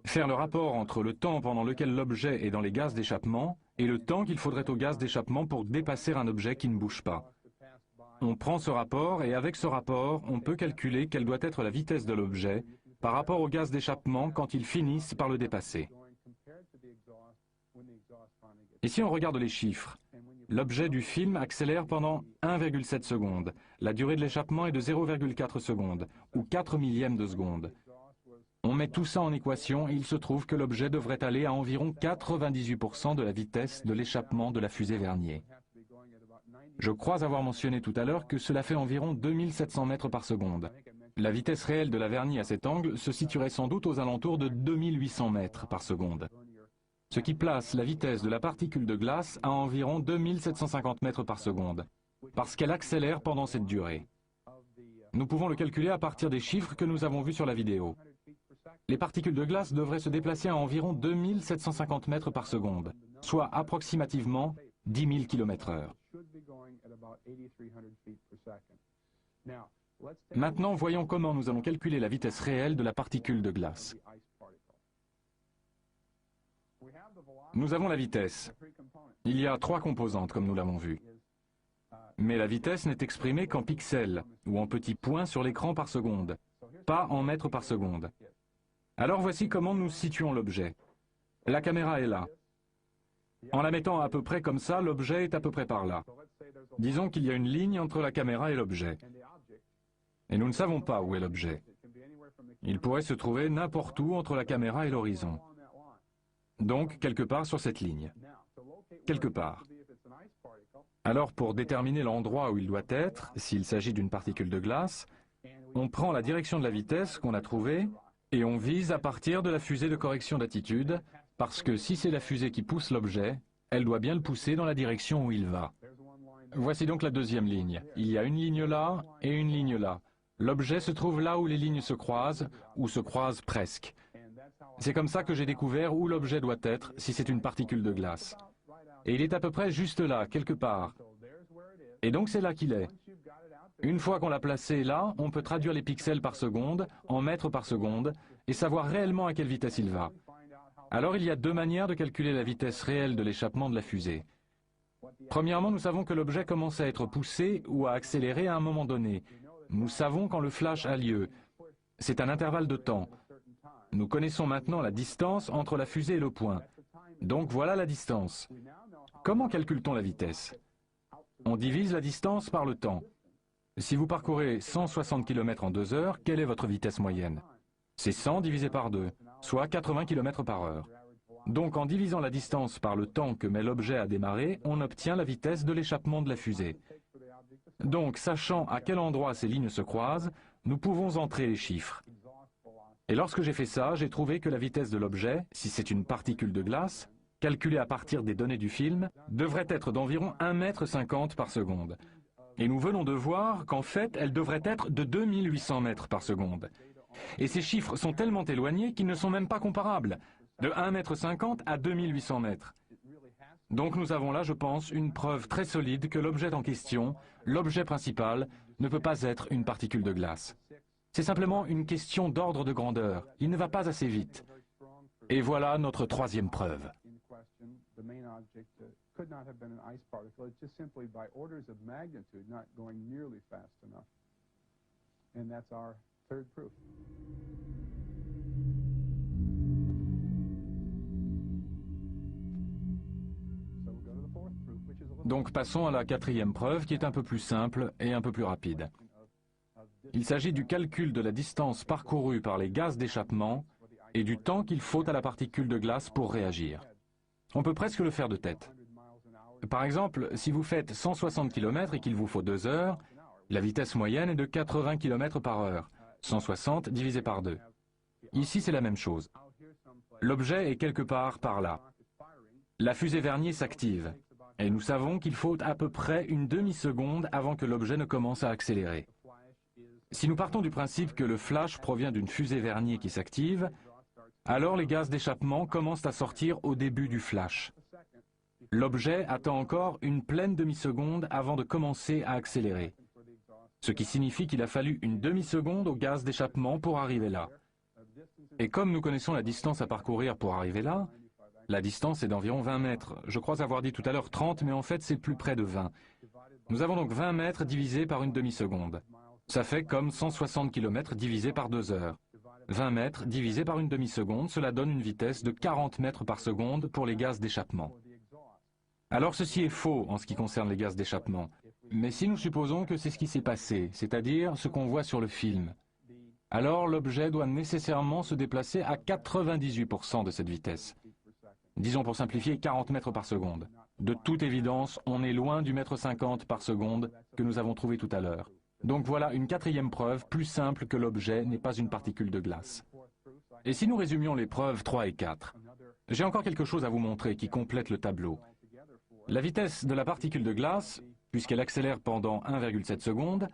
faire le rapport entre le temps pendant lequel l'objet est dans les gaz d'échappement et le temps qu'il faudrait au gaz d'échappement pour dépasser un objet qui ne bouge pas. On prend ce rapport et avec ce rapport, on peut calculer quelle doit être la vitesse de l'objet par rapport au gaz d'échappement quand ils finissent par le dépasser. Et si on regarde les chiffres, l'objet du film accélère pendant 1,7 secondes. La durée de l'échappement est de 0,4 secondes, ou 4 millièmes de seconde. On met tout ça en équation et il se trouve que l'objet devrait aller à environ 98% de la vitesse de l'échappement de la fusée Vernier. Je crois avoir mentionné tout à l'heure que cela fait environ 2700 mètres par seconde. La vitesse réelle de la vernie à cet angle se situerait sans doute aux alentours de 2800 mètres par seconde, ce qui place la vitesse de la particule de glace à environ 2750 mètres par seconde, parce qu'elle accélère pendant cette durée. Nous pouvons le calculer à partir des chiffres que nous avons vus sur la vidéo. Les particules de glace devraient se déplacer à environ 2750 mètres par seconde, soit approximativement 10 000 km/h. Maintenant, voyons comment nous allons calculer la vitesse réelle de la particule de glace. Nous avons la vitesse. Il y a 3 composantes, comme nous l'avons vu. Mais la vitesse n'est exprimée qu'en pixels, ou en petits points sur l'écran par seconde, pas en mètres par seconde. Alors voici comment nous situons l'objet. La caméra est là. En la mettant à peu près comme ça, l'objet est à peu près par là. Disons qu'il y a une ligne entre la caméra et l'objet. Et nous ne savons pas où est l'objet. Il pourrait se trouver n'importe où entre la caméra et l'horizon. Donc, quelque part sur cette ligne. Quelque part. Alors, pour déterminer l'endroit où il doit être, s'il s'agit d'une particule de glace, on prend la direction de la vitesse qu'on a trouvée et on vise à partir de la fusée de correction d'attitude, parce que si c'est la fusée qui pousse l'objet, elle doit bien le pousser dans la direction où il va. Voici donc la deuxième ligne. Il y a une ligne là et une ligne là. L'objet se trouve là où les lignes se croisent, ou se croisent presque. C'est comme ça que j'ai découvert où l'objet doit être si c'est une particule de glace. Et il est à peu près juste là, quelque part. Et donc c'est là qu'il est. Une fois qu'on l'a placé là, on peut traduire les pixels par seconde, en mètres par seconde, et savoir réellement à quelle vitesse il va. Alors il y a 2 manières de calculer la vitesse réelle de l'échappement de la fusée. Premièrement, nous savons que l'objet commence à être poussé ou à accélérer à un moment donné. Nous savons quand le flash a lieu. C'est un intervalle de temps. Nous connaissons maintenant la distance entre la fusée et le point. Donc voilà la distance. Comment calcule-t-on la vitesse? On divise la distance par le temps. Si vous parcourez 160 km en 2 heures, quelle est votre vitesse moyenne? C'est 100 divisé par 2, soit 80 km par heure. Donc en divisant la distance par le temps que met l'objet à démarrer, on obtient la vitesse de l'échappement de la fusée. Donc, sachant à quel endroit ces lignes se croisent, nous pouvons entrer les chiffres. Et lorsque j'ai fait ça, j'ai trouvé que la vitesse de l'objet, si c'est une particule de glace, calculée à partir des données du film, devrait être d'environ 1,50 m par seconde. Et nous venons de voir qu'en fait, elle devrait être de 2800 mètres par seconde. Et ces chiffres sont tellement éloignés qu'ils ne sont même pas comparables, de 1,50 m à 2800 mètres. Donc nous avons là, je pense, une preuve très solide que l'objet en question, l'objet principal, ne peut pas être une particule de glace. C'est simplement une question d'ordre de grandeur. Il ne va pas assez vite. Et voilà notre 3e preuve. Donc passons à la 4e preuve qui est un peu plus simple et un peu plus rapide. Il s'agit du calcul de la distance parcourue par les gaz d'échappement et du temps qu'il faut à la particule de glace pour réagir. On peut presque le faire de tête. Par exemple, si vous faites 160 km et qu'il vous faut 2 heures, la vitesse moyenne est de 80 km par heure, 160 divisé par 2. Ici, c'est la même chose. L'objet est quelque part par là. La fusée Vernier s'active. Et nous savons qu'il faut à peu près une demi-seconde avant que l'objet ne commence à accélérer. Si nous partons du principe que le flash provient d'une fusée Vernier qui s'active, alors les gaz d'échappement commencent à sortir au début du flash. L'objet attend encore une pleine demi-seconde avant de commencer à accélérer. Ce qui signifie qu'il a fallu une demi-seconde au gaz d'échappement pour arriver là. Et comme nous connaissons la distance à parcourir pour arriver là, la distance est d'environ 20 mètres. Je crois avoir dit tout à l'heure 30, mais en fait c'est plus près de 20. Nous avons donc 20 mètres divisé par une demi-seconde. Ça fait comme 160 km divisé par 2 heures. 20 mètres divisé par une demi-seconde, cela donne une vitesse de 40 mètres par seconde pour les gaz d'échappement. Alors ceci est faux en ce qui concerne les gaz d'échappement. Mais si nous supposons que c'est ce qui s'est passé, c'est-à-dire ce qu'on voit sur le film, alors l'objet doit nécessairement se déplacer à 98% de cette vitesse. Disons pour simplifier 40 mètres par seconde. De toute évidence, on est loin du mètre 50 par seconde que nous avons trouvé tout à l'heure. Donc voilà une quatrième preuve, plus simple que l'objet n'est pas une particule de glace. Et si nous résumions les preuves 3 et 4, j'ai encore quelque chose à vous montrer qui complète le tableau. La vitesse de la particule de glace, puisqu'elle accélère pendant 1,7 secondes,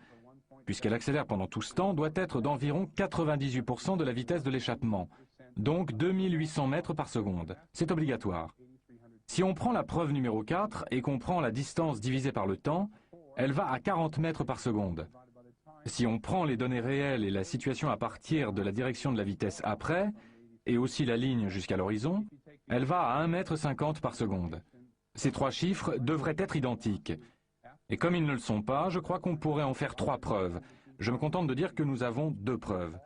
puisqu'elle accélère pendant tout ce temps, doit être d'environ 98% de la vitesse de l'échappement, donc 2800 mètres par seconde. C'est obligatoire. Si on prend la preuve numéro 4 et qu'on prend la distance divisée par le temps, elle va à 40 mètres par seconde. Si on prend les données réelles et la situation à partir de la direction de la vitesse après, et aussi la ligne jusqu'à l'horizon, elle va à 1,50 m par seconde. Ces trois chiffres devraient être identiques. Et comme ils ne le sont pas, je crois qu'on pourrait en faire 3 preuves. Je me contente de dire que nous avons 2 preuves.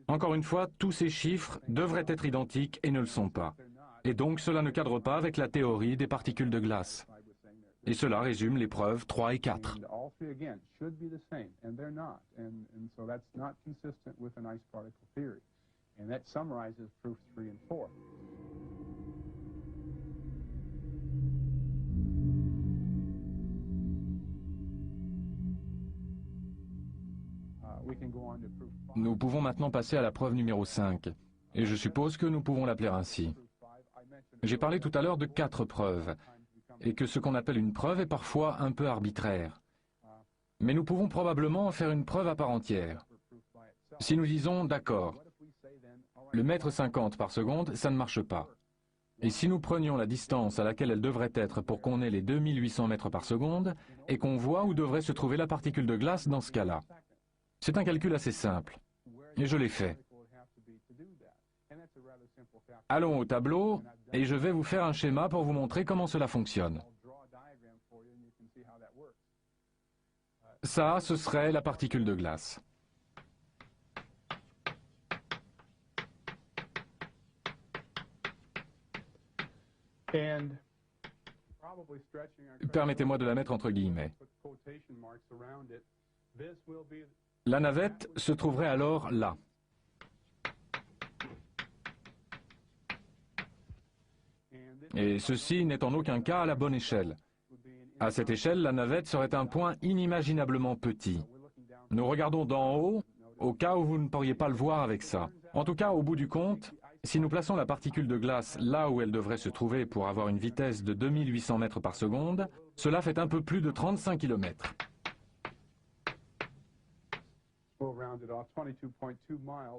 Encore une fois, tous ces chiffres devraient être identiques et ne le sont pas. Et donc cela ne cadre pas avec la théorie des particules de glace. Et cela résume les preuves 3 et 4. Nous pouvons maintenant passer à la preuve numéro 5, et je suppose que nous pouvons l'appeler ainsi. J'ai parlé tout à l'heure de 4 preuves, et que ce qu'on appelle une preuve est parfois un peu arbitraire. Mais nous pouvons probablement en faire une preuve à part entière. Si nous disons, d'accord, le mètre 50 par seconde, ça ne marche pas. Et si nous prenions la distance à laquelle elle devrait être pour qu'on ait les 2800 mètres par seconde, et qu'on voit où devrait se trouver la particule de glace dans ce cas-là. C'est un calcul assez simple, et je l'ai fait. Allons au tableau, et je vais vous faire un schéma pour vous montrer comment cela fonctionne. Ça, ce serait la particule de glace. Permettez-moi de la mettre entre guillemets. La navette se trouverait alors là. Et ceci n'est en aucun cas à la bonne échelle. À cette échelle, la navette serait un point inimaginablement petit. Nous regardons d'en haut, au cas où vous ne pourriez pas le voir avec ça. En tout cas, au bout du compte, si nous plaçons la particule de glace là où elle devrait se trouver pour avoir une vitesse de 2800 mètres par seconde, cela fait un peu plus de 35 km.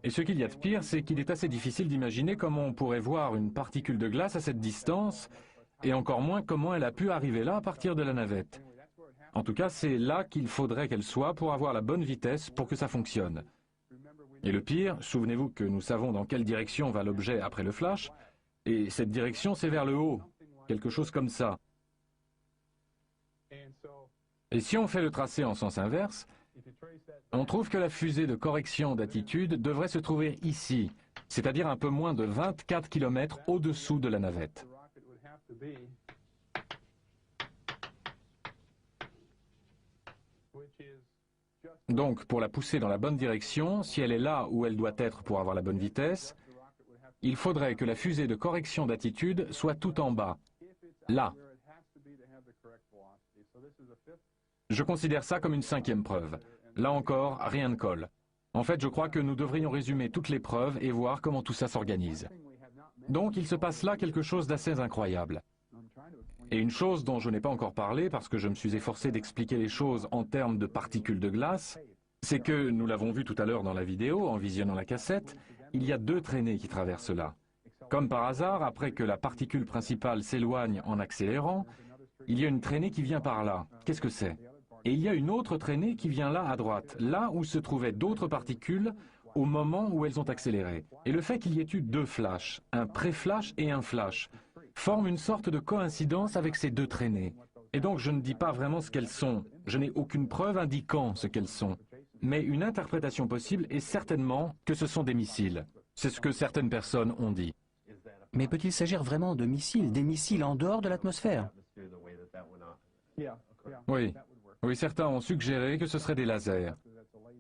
Et ce qu'il y a de pire, c'est qu'il est assez difficile d'imaginer comment on pourrait voir une particule de glace à cette distance, et encore moins comment elle a pu arriver là à partir de la navette. En tout cas, c'est là qu'il faudrait qu'elle soit pour avoir la bonne vitesse pour que ça fonctionne. Et le pire, souvenez-vous que nous savons dans quelle direction va l'objet après le flash, et cette direction c'est vers le haut, quelque chose comme ça. Et si on fait le tracé en sens inverse, on trouve que la fusée de correction d'attitude devrait se trouver ici, c'est-à-dire un peu moins de 24 km au-dessous de la navette. Donc, pour la pousser dans la bonne direction, si elle est là où elle doit être pour avoir la bonne vitesse, il faudrait que la fusée de correction d'attitude soit tout en bas, là. Je considère ça comme une 5e preuve. Là encore, rien ne colle. En fait, je crois que nous devrions résumer toutes les preuves et voir comment tout ça s'organise. Donc, il se passe là quelque chose d'assez incroyable. Et une chose dont je n'ai pas encore parlé, parce que je me suis efforcé d'expliquer les choses en termes de particules de glace, c'est que, nous l'avons vu tout à l'heure dans la vidéo, en visionnant la cassette, il y a 2 traînées qui traversent là. Comme par hasard, après que la particule principale s'éloigne en accélérant, il y a une traînée qui vient par là. Qu'est-ce que c'est ? Et il y a une autre traînée qui vient là à droite, là où se trouvaient d'autres particules au moment où elles ont accéléré. Et le fait qu'il y ait eu 2 flashs, un pré-flash et un flash, forme une sorte de coïncidence avec ces 2 traînées. Et donc je ne dis pas vraiment ce qu'elles sont, je n'ai aucune preuve indiquant ce qu'elles sont. Mais une interprétation possible est certainement que ce sont des missiles. C'est ce que certaines personnes ont dit. Mais peut-il s'agir vraiment de missiles, des missiles en dehors de l'atmosphère? Oui. Oui, certains ont suggéré que ce seraient des lasers.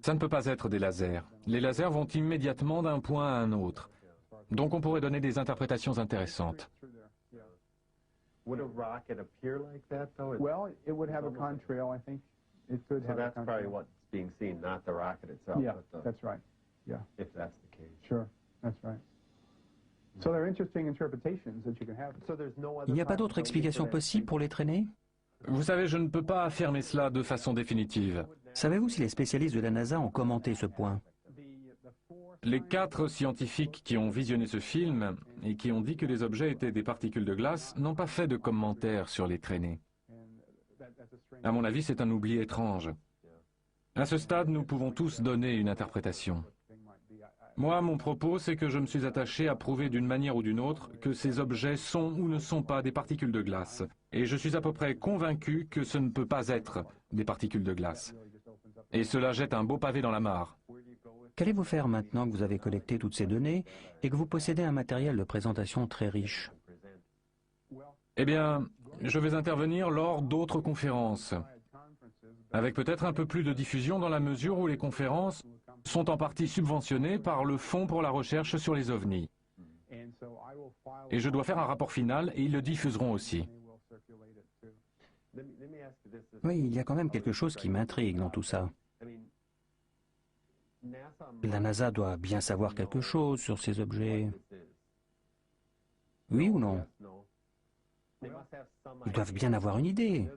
Ça ne peut pas être des lasers. Les lasers vont immédiatement d'un point à un autre. Donc on pourrait donner des interprétations intéressantes. Would a rocket appear like that, though? Well, it would have a contrail, I think. It could So have a that's contrail. probably what's being seen, not the rocket itself. Yeah, but that's right. Yeah, if that's the case. sure, that's right. So there are interesting interpretations that you can have. So there's no Il n'y a pas d'autre explication possible pour les traînées? Vous savez, je ne peux pas affirmer cela de façon définitive. Savez-vous si les spécialistes de la NASA ont commenté ce point? Les 4 scientifiques qui ont visionné ce film et qui ont dit que les objets étaient des particules de glace n'ont pas fait de commentaires sur les traînées. À mon avis, c'est un oubli étrange. À ce stade, nous pouvons tous donner une interprétation. Moi, mon propos, c'est que je me suis attaché à prouver d'une manière ou d'une autre que ces objets sont ou ne sont pas des particules de glace. Et je suis à peu près convaincu que ce ne peut pas être des particules de glace. Et cela jette un beau pavé dans la mare. Qu'allez-vous faire maintenant que vous avez collecté toutes ces données et que vous possédez un matériel de présentation très riche? Eh bien, je vais intervenir lors d'autres conférences, avec peut-être un peu plus de diffusion dans la mesure où les conférences sont en partie subventionnées par le Fonds pour la recherche sur les ovnis. Et je dois faire un rapport final et ils le diffuseront aussi. Oui, il y a quand même quelque chose qui m'intrigue dans tout ça. La NASA doit bien savoir quelque chose sur ces objets. Oui ou non? Ils doivent bien avoir une idée.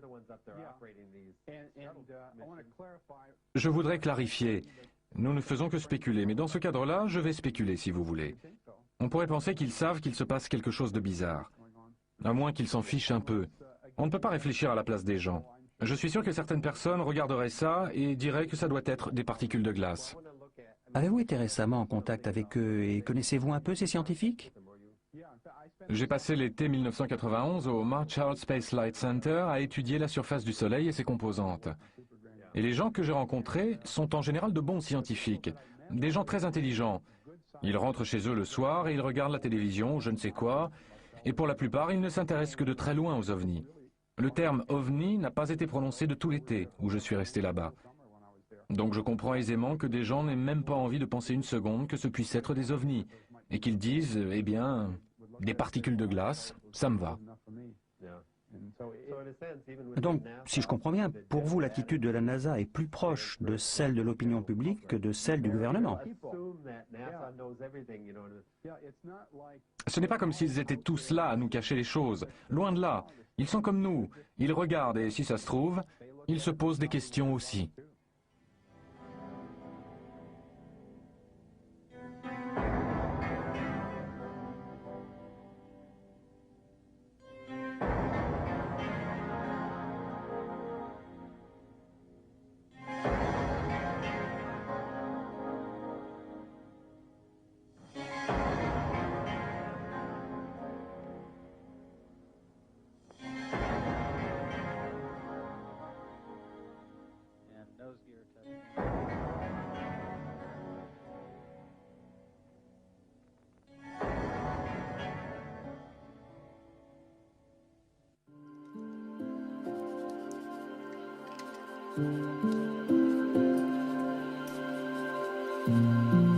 Je voudrais clarifier. Nous ne faisons que spéculer, mais dans ce cadre-là, je vais spéculer si vous voulez. On pourrait penser qu'ils savent qu'il se passe quelque chose de bizarre. À moins qu'ils s'en fichent un peu. On ne peut pas réfléchir à la place des gens. Je suis sûr que certaines personnes regarderaient ça et diraient que ça doit être des particules de glace. Avez-vous été récemment en contact avec eux et connaissez-vous un peu ces scientifiques? J'ai passé l'été 1991 au Marshall Space Flight Center à étudier la surface du Soleil et ses composantes. Et les gens que j'ai rencontrés sont en général de bons scientifiques, des gens très intelligents. Ils rentrent chez eux le soir et ils regardent la télévision, je ne sais quoi, et pour la plupart, ils ne s'intéressent que de très loin aux ovnis. Le terme ovni n'a pas été prononcé de tout l'été où je suis resté là-bas. Donc je comprends aisément que des gens n'aient même pas envie de penser une seconde que ce puisse être des ovnis, et qu'ils disent, eh bien, des particules de glace, ça me va. Donc, si je comprends bien, pour vous, l'attitude de la NASA est plus proche de celle de l'opinion publique que de celle du gouvernement. Ce n'est pas comme s'ils étaient tous là à nous cacher les choses. Loin de là. Ils sont comme nous. Ils regardent et si ça se trouve, ils se posent des questions aussi. Thank you.